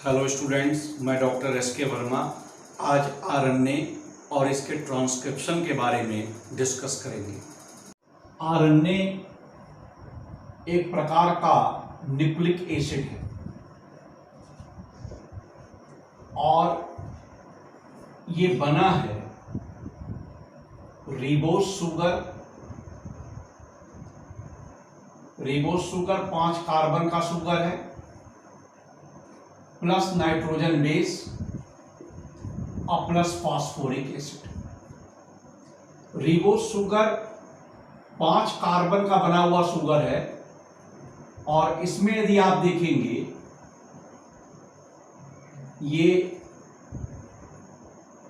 Hello students, मैं doctor S K. Verma आज RNA और इसके ट्रांसक्रिप्शन के बारे में डिस्कस करेंगे। आरएनए एक प्रकार का न्यूक्लिक एसिड है और ये बना है रिबोस शुगर 5 कार्बन का शुगर है प्लस नाइट्रोजन बेस और plus phosphoric acid. Ribose sugar 5 carbon का बना हुआ शुगर है और इसमें यदि आप देखेंगे ये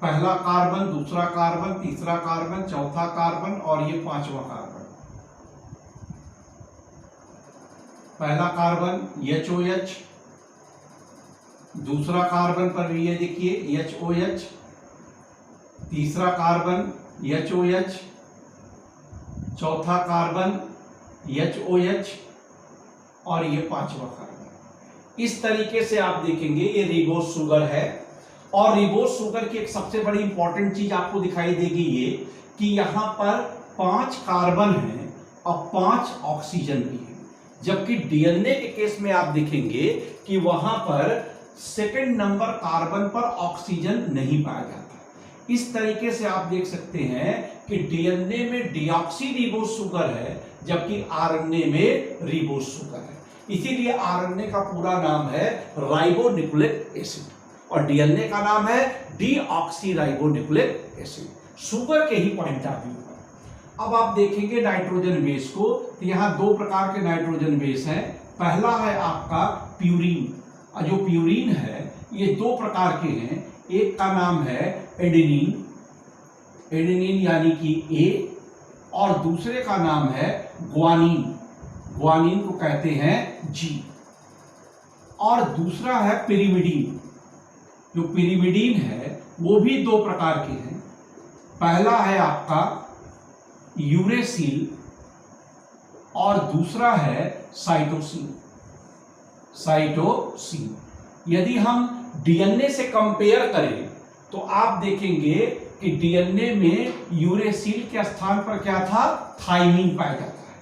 पहला कार्बन, दूसरा कार्बन, तीसरा कार्बन, चौथा कार्बन और ये 5वां कार्बन। पहला कार्बन HOH, दूसरा कार्बन पर भी ये देखिए HOH, तीसरा कार्बन HOH, चौथा कार्बन HOH और ये 5वां कार्बन। इस तरीके से आप देखेंगे ये रिबोस शुगर है और रिबोस शुगर की एक सबसे बड़ी इंपॉर्टेंट चीज आपको दिखाई देगी ये कि यहां पर 5 कार्बन है और 5 ऑक्सीजन भी है, जबकि डीएनए के केस में आप देखेंगे कि वहां पर सेकंड नंबर कार्बन पर ऑक्सीजन नहीं पाया जाता। इस तरीके से आप देख सकते हैं कि डीएनए में डीऑक्सी रिबोस शुगर है जबकि आरएनए में रिबोस शुगर है। इसीलिए आरएनए का पूरा नाम है राइबोन्यूक्लिक एसिड और डीएनए का नाम है डीऑक्सी राइबोन्यूक्लिक एसिड, शुगर के ही पॉइंट ऑफ व्यू पर। अब आप देखेंगे नाइट्रोजन बेस को, तो यहां 2 प्रकार के नाइट्रोजन बेस हैं। पहला है आपका प्यूरीन, और जो प्यूरीन है ये 2 प्रकार के हैं। एक का नाम है एडेनिन, यानी कि ए, और दूसरे का नाम है ग्वानिन को कहते हैं जी, और दूसरा है पिरिमिडीन। जो पिरिमिडीन है वो भी 2 प्रकार के हैं। पहला है आपका यूरेसिल और दूसरा है साइटोसिन। यदि हम डीएनए से कंपेयर करें तो आप देखेंगे कि डीएनए में यूरेसिल के स्थान पर क्या था, थाइमिन पाया जाता है।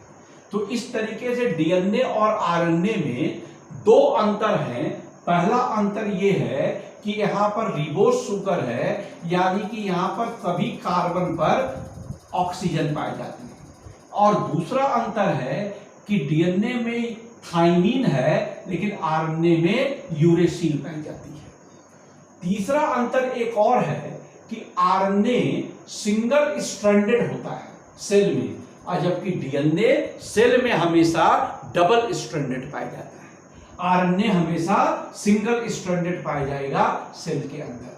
तो इस तरीके से डीएनए और आरएनए में 2 अंतर हैं। पहला अंतर यह है कि यहां पर रिबोस शुगर है, यानी कि यहां पर सभी कार्बन पर ऑक्सीजन पाई जाती है, और दूसरा अंतर है कि डीएनए में थाइमिन है लेकिन आरएनए में यूरेसिल पाई जाती है। तीसरा अंतर एक और है कि आरएनए सिंगल स्ट्रैंडेड होता है सेल में, और जबकि डीएनए सेल में हमेशा डबल स्ट्रैंडेड पाया जाता है। आरएनए हमेशा सिंगल स्ट्रैंडेड पाया जाएगा सेल के अंदर।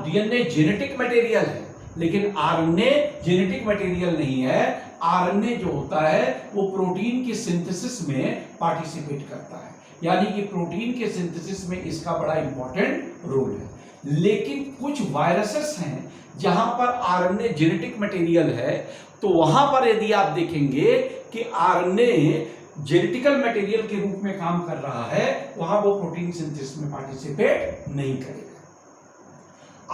डीएनए जेनेटिक मटेरियल है लेकिन आरएनए जेनेटिक मटेरियल नहीं है। आरएनए जो होता है वो प्रोटीन की सिंथेसिस में पार्टिसिपेट करता है, यानी कि प्रोटीन के सिंथेसिस में इसका बड़ा इंपॉर्टेंट रोल है। लेकिन कुछ वायरसेस हैं जहां पर आरएनए जेनेटिक मटेरियल है, तो वहां पर यदि आप देखेंगे कि आरएनए जेनेटिकल मटेरियल के रूप में काम कर रहा है, वहां वो प्रोटीन सिंथेसिस में पार्टिसिपेट नहीं करेगा।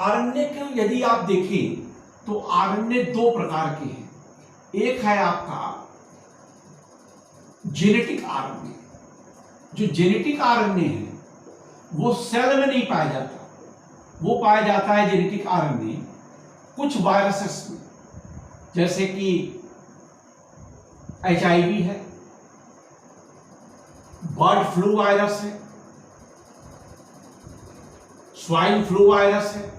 आरएनए को यदि आप देखें तो आरएनए 2 प्रकार के हैं। एक है आपका जेनेटिक आरएनए। जो जेनेटिक आरएनए है वो सेल में नहीं पाया जाता, वो पाया जाता है जेनेटिक आरएनए कुछ वायरसेस में, जैसे कि HIV है, बर्ड फ्लू वायरस है, स्वाइन फ्लू वायरस है,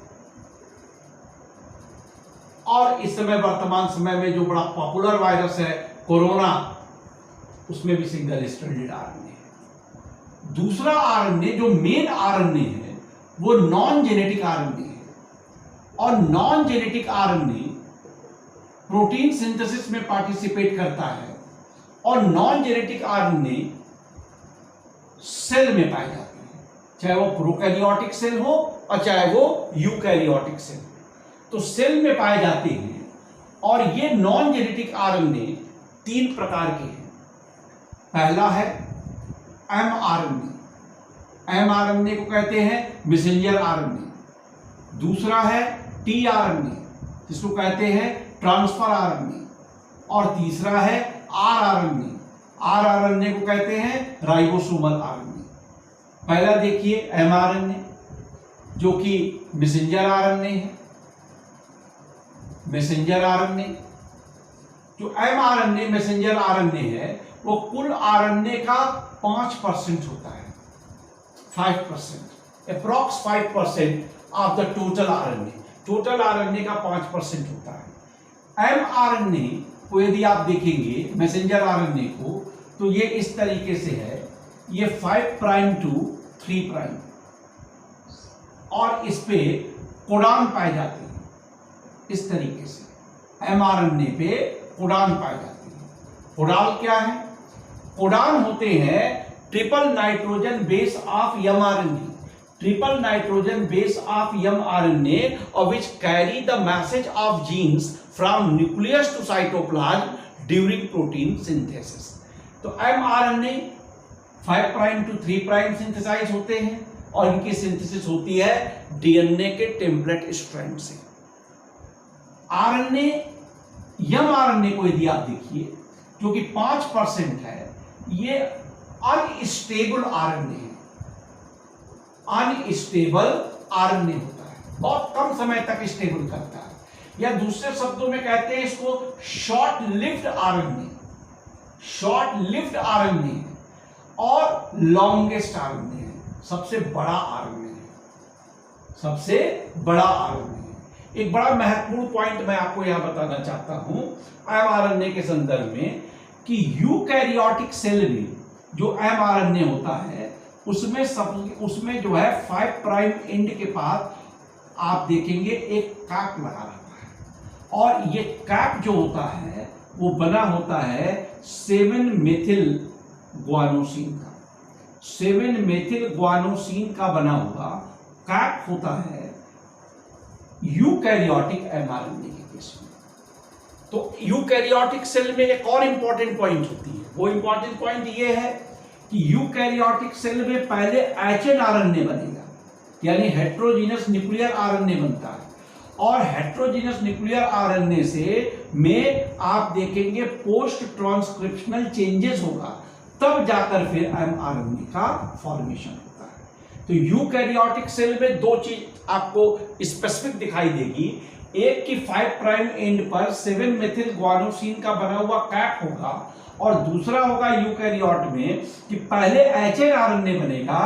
और इस समय वर्तमान समय में जो बड़ा पॉपुलर वायरस है कोरोना, उसमें भी सिंगल स्ट्रैंडेड आरएनए है। दूसरा आरएनए जो मेन आरएनए है वो नॉन जेनेटिक आरएनए है, और non genetic RNA protein synthesis में पार्टिसिपेट करता है, और नॉन जेनेटिक आरएनए सेल में पाए जाते हैं, चाहे वो प्रोकैरियोटिक सेल हो और चाहे वो यूकैरियोटिक सेल। तो सेल में पाए जाते हैं, और ये नॉन जेनेटिक आरएनए 3 प्रकार के हैं। पहला है एमआरएनए, mRNA को कहते हैं मैसेंजर आरएनए। दूसरा है tRNA जिसको कहते हैं ट्रांसफर आरएनए। और तीसरा है rRNA को कहते हैं राइबोसोमल आरएनए। पहला देखिए mRNA जो कि मैसेंजर आरएनए है। मैसेंजर आरएनए जो mRNA मैसेंजर आरएनए है वो कुल आरएनए का 5% होता है, 5%, approx 5% of the total RNA. Total RNA का 5% होता है। mRNA को यदि आप देखेंगे मैसेंजर आरएनए को तो ये इस तरीके से है, ये 5 प्राइम टू 3 प्राइम, और इस पे कोडान पाए जाते हैं। इस तरीके से mRNA पे कोडान पाए जाते हैं। कोडान क्या है? कोडान होते हैं triple nitrogen base of mRNA, triple nitrogen base of mRNA of which carry the message of genes from nucleus to cytoplasm during protein synthesis। तो mRNA 5 prime to 3 prime synthesize होते हैं और इनकी synthesis होती है DNA के template strand से। RNA mRNA को यदि आप देखिए जो कि 5% है, ये अनस्टेबल आरएनए है। अनस्टेबल आरएनए होता है, बहुत कम समय तक स्टेबल करता है, या दूसरे शब्दों में कहते हैं इसको short lived RNA. Short lived RNA और लॉन्गेस्ट आरएनए है, सबसे बड़ा आरएनए है, सबसे बड़ा आरएनए है। एक बड़ा महत्वपूर्ण पॉइंट मैं आपको यहां बताना चाहता हूं mRNA के संदर्भ में कि यूकैरियोटिक सेल में जो mRNA होता है उसमें जो है 5 प्राइम एंड के पास आप देखेंगे एक कैप लगा रहता है, और ये कैप जो होता है वो बना होता है 7 मेथिल ग्वानोसिन का। 7 मेथिल ग्वानोसिन का बना हुआ कैप होता है यूकैरियोटिक mRNA के केस में। तो यूकैरियोटिक सेल में एक और इंपॉर्टेंट पॉइंट होती है, वो इंपॉर्टेंट पॉइंट ये है कि यूकैरियोटिक सेल में पहले HNRNA बनेगा, यानी हेट्रोजीनस न्यूक्लियर आरएनए बनता है, और हेट्रोजीनस न्यूक्लियर आरएनए से में आप देखेंगे पोस्ट ट्रांसक्रिप्शनल चेंजेस होगा, तब जाकर फिर mRNA का फॉर्मेशन होता है। तो यूकैरियोटिक सेल में दो चीज आपको स्पेसिफिक दिखाई देगी, एक की 5 प्राइम एंड पर 7 मेथिल ग्वानोसिन का बना हुआ कैप होगा, और दूसरा होगा यूकैरियोट में कि पहले HNRNA बनेगा,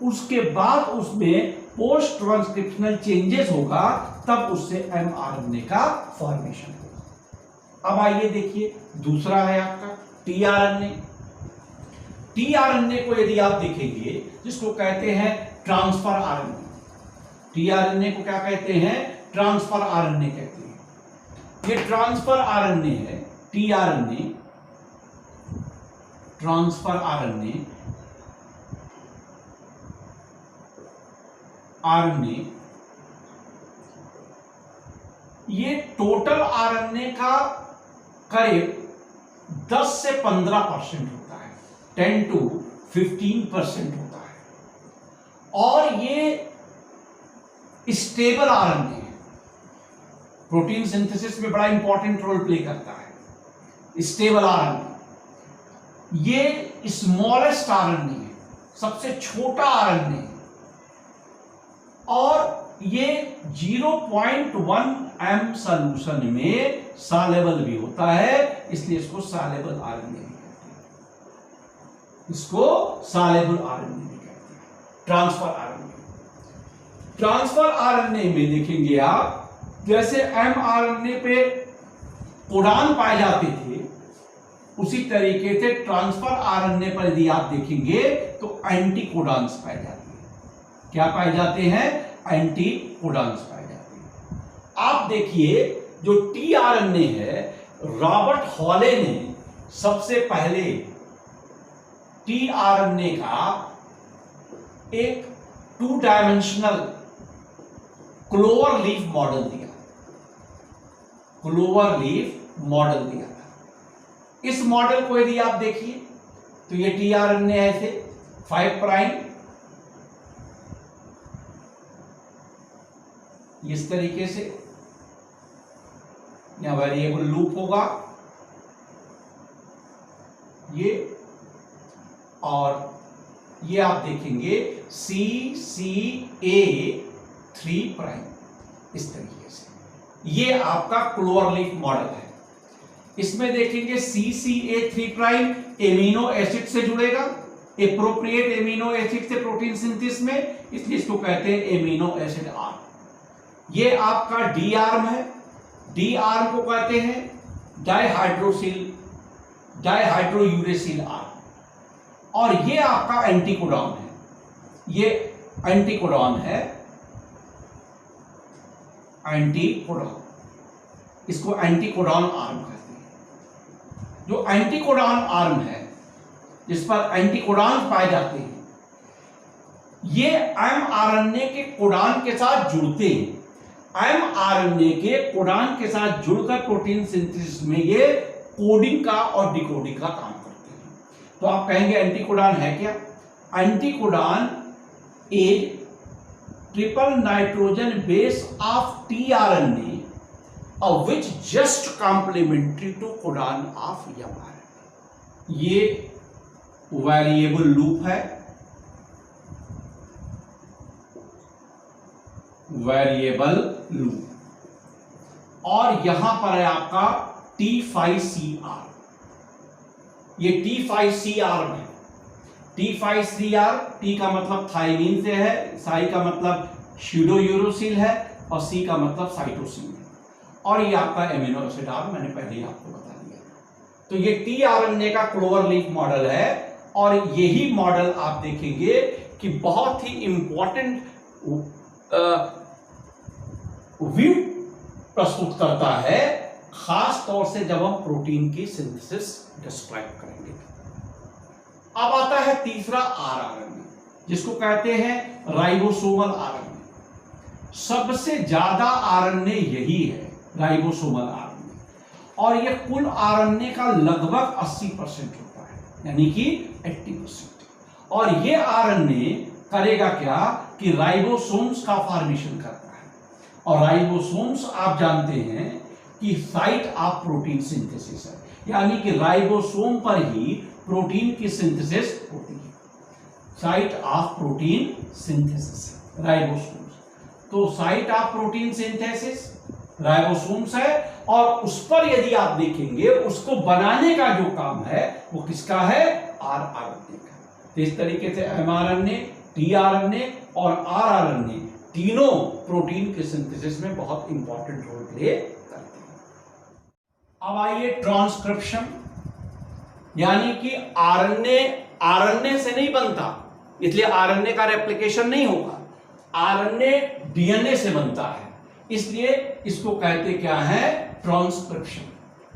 उसके बाद उसमें पोस्ट ट्रांसक्रिप्शनल चेंजेस होगा, तब उससे mRNA का फॉर्मेशन होगा। अब आइए देखिए दूसरा है आपका tRNA। tRNA को यदि आप देखेंगे जिसको कहते हैं ट्रांसफर आरएनए। tRNA को क्या कहते हैं? ट्रांसफर आरएनए कहते हैं। ये ट्रांसफर आरएनए है tRNA, ट्रांसफर आरएनए ये टोटल आरएनए का करीब 10 से 15% होता है, 10 to 15% होता है, और ये स्टेबल आरएनए है। प्रोटीन सिंथेसिस में बड़ा इंपॉर्टेंट रोल प्ले करता है स्टेबल आरएनए। ये स्मॉलेस्ट आरएनए है, सबसे छोटा आरएनए है, और ये 0.1 m सॉल्यूशन में सॉल्युबल भी होता है, इसलिए इसको सॉल्युबल आरएनए भी कहते हैं। इसको सॉल्युबल आरएनए भी कहते हैं। ट्रांसफर आरएनए, ट्रांसफर आरएनए में देखेंगे आप जैसे mRNA पे कोडान पाए जाते थे, उसी तरीके से ट्रांसफर आरएनए पर यदि आप देखेंगे तो एंटी कोडान्स पाए जाते हैं। क्या पाए जाते हैं? एंटी कोडान्स पाए जाते हैं। आप देखिए जो tRNA है, रॉबर्ट हॉले ने सबसे पहले tRNA का एक 2 डायमेंशनल क्लोवर लीफ मॉडल दिया, क्लोवर लीफ मॉडल दिया था। इस मॉडल को यदि आप देखिए तो ये tRNA ऐसे 5 प्राइम इस तरीके से यहां वेरिएबल लूप होगा ये, और ये आप देखेंगे CCA3', इस तरीके से ये आपका क्लोवरलीफ मॉडल है। इसमें देखेंगे CCA3' एमिनो एसिड से जुड़ेगा, एप्रोप्रिएट एमिनो एसिड से प्रोटीन सिंथेसिस में, इसलिए इसको कहते हैं एमिनो एसिड आर्म। ये आपका डी आर्म है, डी आर्म को कहते हैं डाइहाइड्रोयूरेसिल आर्म। और ये आपका एंटीकोडॉन है, ये एंटीकोडॉन है, एंटीकोडॉन, इसको एंटीकोडॉन आर्म कहते हैं। जो एंटीकोडॉन आर्म है जिस पर एंटीकोडॉन पाए जाते हैं, ये एमआरएनए के कोडॉन के साथ जुड़ते हैं। एमआरएनए के कोडॉन के साथ जुड़कर प्रोटीन सिंथेसिस में ये कोडिंग का और डिकोडिंग का काम करते हैं। तो आप कहेंगे एंटीकोडॉन है क्या? Anticodon is triple nitrogen base of tRNA which just complementary to codon of mRNA। ये वेरिएबल लूप है, वेरिएबल लूप, और यहां पर है आपका T5CR। ये T5CR है, T5CR, T का मतलब थाइमिन से है, साई का मतलब स्यूडोयूरोसिल है, और C का मतलब साइटोसिन है, और ये आपका एमिनो एसिड आर्म मैंने पहले ही आपको बता दिया। तो ये tRNA का क्लोवरलीफ मॉडल है, और यही मॉडल आप देखेंगे कि बहुत ही इंपॉर्टेंट व्यू प्रस्तुत करता है, खास तौर से जब हम प्रोटीन की सिंथेसिस डिस्क्राइब करेंगे। अब आता है तीसरा आरएनए, जिसको कहते हैं राइबोसोमल आरएनए। सबसे ज्यादा आरएनए यही है, राइबोसोमल आरएनए, और यह कुल आरएनए का लगभग 80% होता है, यानी कि 80%। और यह आरएनए करेगा क्या कि राइबोसोम्स का फॉर्मेशन करता है, और राइबोसोम्स आप जानते हैं कि साइट ऑफ प्रोटीन सिंथेसिस है, यानी कि राइबोसोम पर ही प्रोटीन की सिंथेसिस होती है। Site of protein synthesis ribosomes, तो site of protein synthesis ribosomes है, और उस पर यदि आप देखेंगे उसको बनाने का जो काम है वो किसका है? आरएनए का। तो इस तरीके से एमआरएनए, टीआरएनए और आरएनए तीनों प्रोटीन के सिंथेसिस में बहुत इंपॉर्टेंट रोल प्ले करते हैं। अब आइए ट्रांसक्रिप्शन, यानी कि आरएनए से नहीं बनता, इसलिए आरएनए का रेप्लिकेशन नहीं होगा। आरएनए डीएनए से बनता है, इसलिए इसको कहते क्या है? ट्रांसक्रिप्शन,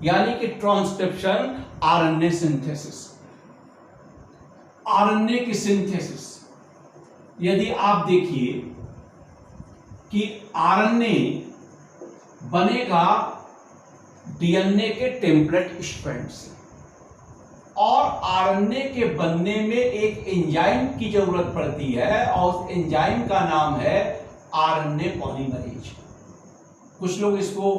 यानी कि ट्रांसक्रिप्शन आरएनए सिंथेसिस। आरएनए की सिंथेसिस यदि आप देखिए कि आरएनए बनेगा डीएनए के टेम्पलेट स्ट्रैंड से, और आरएनए के बनने में एक एंजाइम की जरूरत पड़ती है, और उस एंजाइम का नाम है आरएनए पॉलीमरेज। कुछ लोग इसको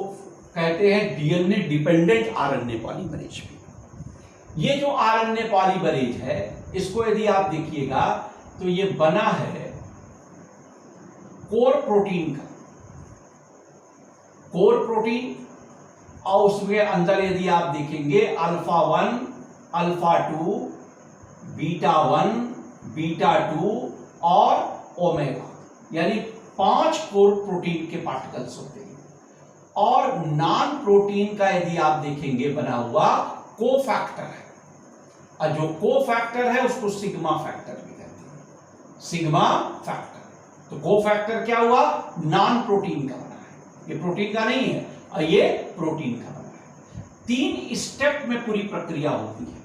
कहते हैं डीएनए डिपेंडेंट आरएनए पॉलीमरेज भी। ये जो आरएनए पॉलीमरेज है, इसको यदि आप देखिएगा तो ये बना है कोर प्रोटीन का, कोर प्रोटीन, और उसके अंदर यदि आप देखेंगे अल्फा 1, अल्फा 2, बीटा 1, बीटा 2 और ओमेगा, यानी 5 कोर प्रोटीन के पार्टिकल्स होते हैं। और नॉन प्रोटीन का यदि आप देखेंगे बना हुआ कोफैक्टर है, और जो कोफैक्टर है उसको सिग्मा फैक्टर भी कहते हैं, सिग्मा फैक्टर। तो कोफैक्टर क्या हुआ? नॉन प्रोटीन का बना है, ये प्रोटीन का नहीं है, और ये प्रोटीन का बना है। 3 स्टेप में पूरी प्रक्रिया होती है।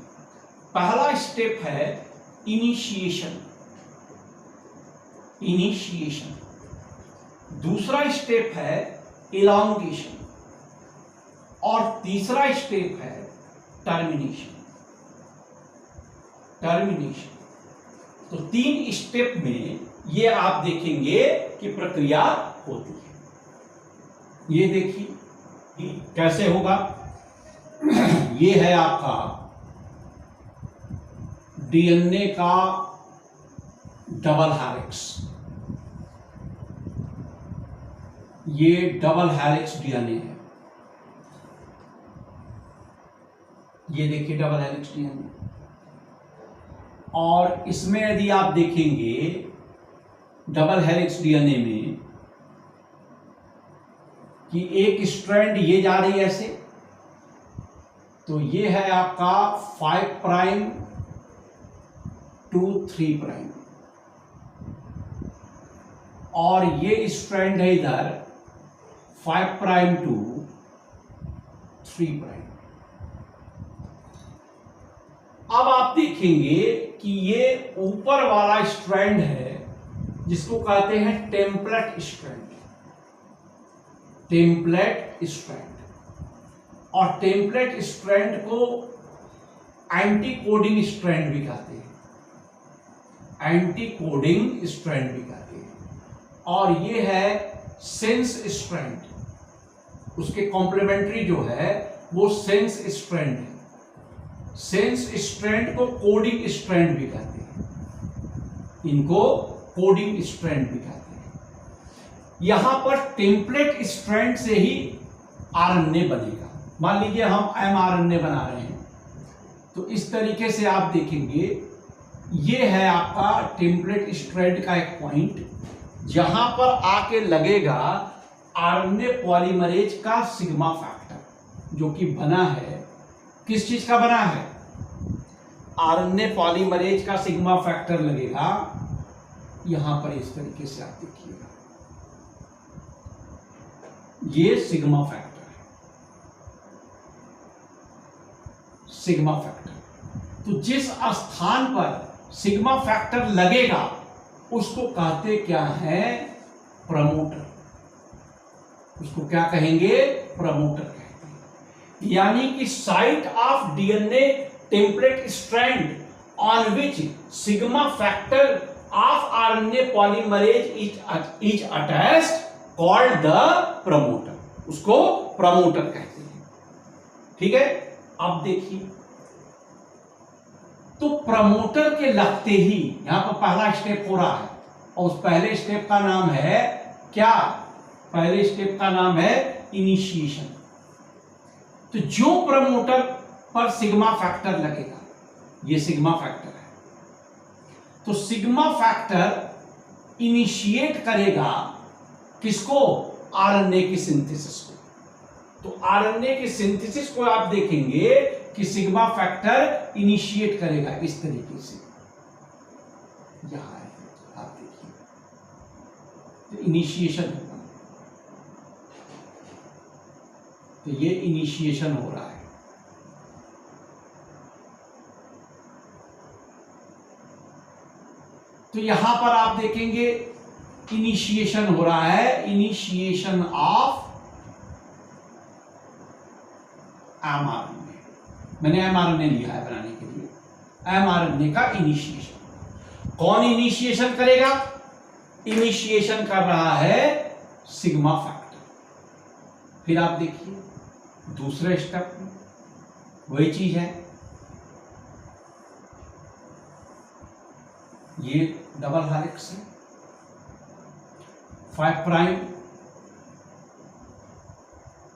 पहला स्टेप है इनिशिएशन, इनिशिएशन। दूसरा स्टेप है इलॉन्गेशन, और तीसरा स्टेप है टर्मिनेशन, टर्मिनेशन। तो 3 स्टेप में ये आप देखेंगे कि प्रक्रिया होती है। ये देखिए कैसे होगा। ये है आपका डीएनए का डबल हेलिक्स, ये डबल हेलिक्स डीएनए है। ये देखिए डबल हेलिक्स डीएनए। और इसमें यदि आप देखेंगे डबल हेलिक्स डीएनए में कि एक स्ट्रैंड ये जा रही है ऐसे, तो ये है आपका 5 प्राइम टू 3 प्राइम, और ये स्ट्रैंड है इधर 5 प्राइम टू 3 प्राइम। अब आप देखेंगे कि ये ऊपर वाला स्ट्रैंड है जिसको कहते हैं टेम्पलेट स्ट्रैंड, टेम्पलेट स्ट्रैंड। और टेम्पलेट स्ट्रैंड को एंटी कोडिंग स्ट्रैंड भी कहते हैं, एंटी कोडिंग स्ट्रैंड भी कहते हैं। और ये है सेंस स्ट्रैंड, उसके कॉम्प्लीमेंट्री जो है वो सेंस स्ट्रैंड है। सेंस स्ट्रैंड को कोडिंग स्ट्रैंड भी कहते हैं, इनको कोडिंग स्ट्रैंड भी कहते हैं। यहां पर टेम्पलेट स्ट्रैंड से ही आरएनए बनेगा। मान लीजिए हम एमआरएनए बना रहे हैं, तो इस तरीके से आप देखेंगे ये है आपका टेम्पलेट स्ट्रैंड का एक पॉइंट, जहां पर आके लगेगा आरएनए पॉलीमरेज का सिग्मा फैक्टर, जो कि बना है किस चीज का बना है, आरएनए पॉलीमरेज का सिग्मा फैक्टर लगेगा यहां पर। इस तरीके से आप देखिएगा ये सिग्मा फैक्टर है, सिग्मा फैक्टर। तो जिस स्थान पर सिग्मा फैक्टर लगेगा उसको कहते क्या है, प्रमोटर। उसको क्या कहेंगे, प्रमोटर कहेंगे। यानी कि site of DNA template strand on which sigma factor of RNA polymerase is attached called the promoter, उसको प्रमोटर कहते हैं। ठीक है, अब देखिए तो प्रमोटर के लगते ही यहां पर पहला स्टेप हो रहा है, और उस पहले स्टेप का नाम है क्या, पहले स्टेप का नाम है इनिशिएशन। तो जो प्रमोटर पर सिग्मा फैक्टर लगेगा, ये सिग्मा फैक्टर है, तो सिग्मा फैक्टर इनिशिएट करेगा किसको, आरएनए की सिंथेसिस को। तो आरएनए की सिंथेसिस को आप देखेंगे कि सिग्मा फैक्टर इनिशिएट करेगा इस तरीके से, यहां है आप देखिए, तो इनिशिएशन होगा। तो ये इनिशिएशन हो रहा है। तो यहां पर आप देखेंगे इनिशिएशन हो रहा है, इनिशिएशन ऑफ एमआरएनए। मैंने एमआरएनए लिया है बनाने के लिए, एमआरएनए का इनिशिएशन। कौन इनिशिएशन करेगा, इनिशिएशन कर रहा है सिग्मा फैक्टर। फिर आप देखिए दूसरे स्टेप में वही चीज है, ये डबल हेलिक्स है, 5 प्राइम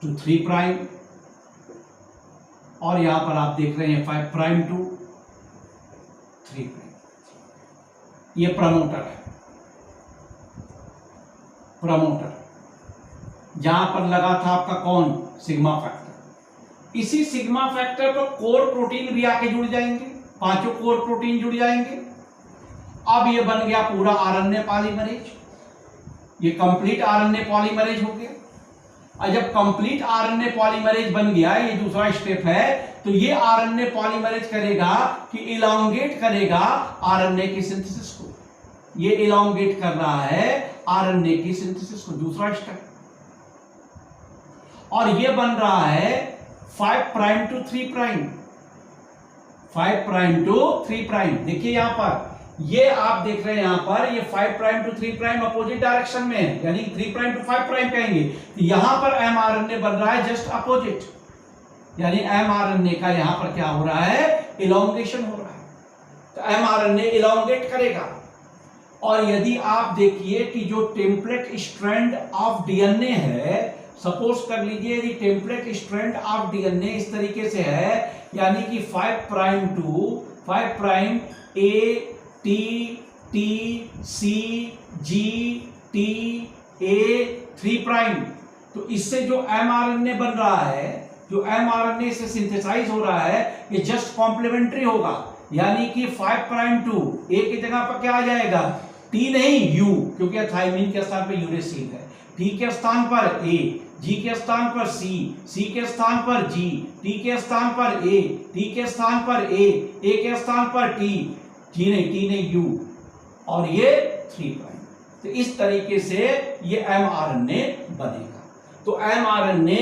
टू 3 प्राइम, और यहां पर आप देख रहे हैं 5 प्राइम टू 3 प्राइम। ये प्रमोटर है, प्रमोटर जहां पर लगा था आपका कौन, सिग्मा फैक्टर। इसी सिग्मा फैक्टर पर कोर प्रोटीन भी आके जुड़ जाएंगे, 5 कोर प्रोटीन जुड़ जाएंगे। अब ये बन गया पूरा आरएनए पॉलीमरेज, ये कंप्लीट आरएनए पॉलीमरेज हो गया। और जब कंप्लीट आरएनए पॉलीमरेज बन गया, ये दूसरा स्टेप है, तो ये आरएनए पॉलीमरेज करेगा कि इलॉन्गेट करेगा आरएनए की सिंथेसिस को। ये इलॉन्गेट कर रहा है आरएनए की सिंथेसिस को, दूसरा स्टेप। और ये बन रहा है 5 prime to 3 prime, 5 prime to 3 prime. देखिए यहां पर ये आप देख रहे हैं यहां पर, ये 5 prime to 3 prime opposite direction में है, यानी 3 प्राइम टू 5 प्राइम कहेंगे। तो यहां पर mRNA बन रहा है जस्ट अपोजिट, यानी mRNA का यहां पर क्या हो रहा है, इलोंगेशन हो रहा है। तो mRNA इलोंगेट करेगा। और यदि आप देखिए कि जो टेम्पलेट स्ट्रैंड ऑफ डीएनए है, सपोज कर लीजिए यदि टेम्पलेट स्ट्रैंड ऑफ डीएनए इस तरीके से है, यानी कि 5 prime to 5 prime A T T C G T A 3 prime, तो इससे जो mRNA बन रहा है, जो mRNA से सिंथेसाइज हो रहा है, ये जस्ट कॉम्प्लीमेंट्री होगा, यानी कि 5 प्राइम टू ए की जगह पर क्या आ जाएगा, टी नहीं यू, क्योंकि थाइमिन के स्थान पर यूरेसिल है, टी के स्थान पर ए, जी के स्थान पर सी, सी के स्थान पर जी, टी के स्थान पर ए, टी के स्थान पर ए के स्थान पर टी, टी नहीं यू, और ये 3 प्राइम। तो इस तरीके से ये mRNA बनेगा। तो mRNA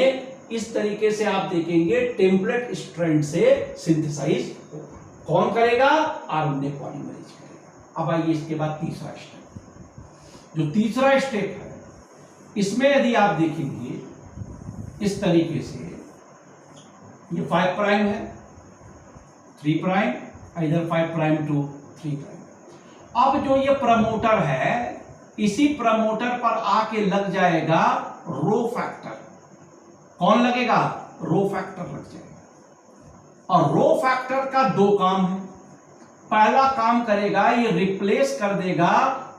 इस तरीके से आप देखेंगे टेम्पलेट स्ट्रैंड से सिंथेसाइज होगा। कौन करेगा, RNA पॉलीमरेज करेगा। अब आइए इसके बाद तीसरा स्टेप, जो तीसरा स्टेप है, इसमें यदि आप देखेंगे इस तरीके से, ये 5 प्राइम है, 3 प्राइम, इधर 5 प्राइम टू 3 प्राइम। अब जो ये प्रमोटर है, इसी प्रमोटर पर आके लग जाएगा रो फैक्टर। कौन लगेगा, रो फैक्टर लग जाएगा। और रो फैक्टर का 2 काम है। पहला काम करेगा, ये रिप्लेस कर देगा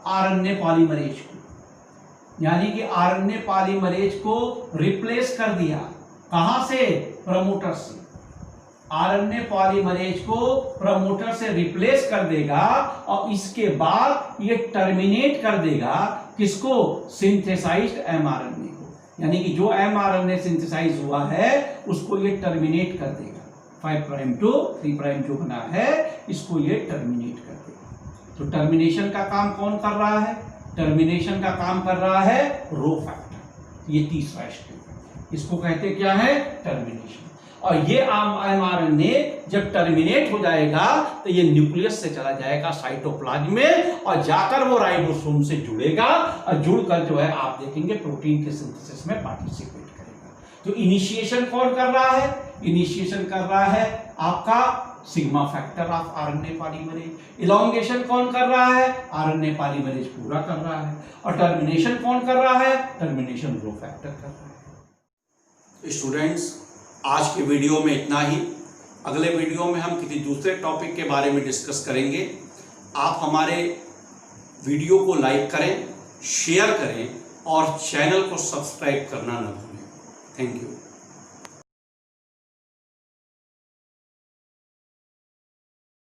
RNA पॉलीमरेज को, यानी कि RNA पॉलीमरेज को रिप्लेस कर दिया। कहां से, प्रमोटर से। RNA पॉलीमरेज को प्रमोटर से रिप्लेस कर देगा, और इसके बाद ये टर्मिनेट कर देगा किसको, सिंथेसाइज्ड mRNA को, यानी कि जो mRNA सिंथेसाइज हुआ है उसको ये टर्मिनेट कर देगा। 5 प्राइम टू 3 प्राइम जो बना है, इसको ये टर्मिनेट कर देगा। तो टर्मिनेशन का काम कौन कर रहा है, टर्मिनेशन का काम कर रहा है रो फैक्टर। ये तीसरा स्टेप है, इसको कहते क्या है, टर्मिनेशन। और ये mRNA जब टर्मिनेट हो जाएगा तो ये न्यूक्लियस से चला जाएगा साइटोप्लाज्म में, और जाकर वो राइबोसोम से जुड़ेगा, और जुड़कर जो है आप देखेंगे प्रोटीन के सिंथेसिस में पार्टिसिपेट करेगा। तो इनिशिएशन कौन कर रहा है, इनिशिएशन कर रहा है आपका sigma factor of RNA polymerase. Elongation कौन कर रहा है, RNA पॉलीमरेज पूरा कर रहा है। और टर्मिनेशन कौन कर रहा है, टर्मिनेशन रो फैक्टर कर रहा है। स्टूडेंट्स, आज के वीडियो में इतना ही। अगले वीडियो में हम किसी दूसरे टॉपिक के बारे में डिस्कस करेंगे। आप हमारे वीडियो को लाइक करें, शेयर करें और चैनल को सब्सक्राइब करना न भूलें। Thank you.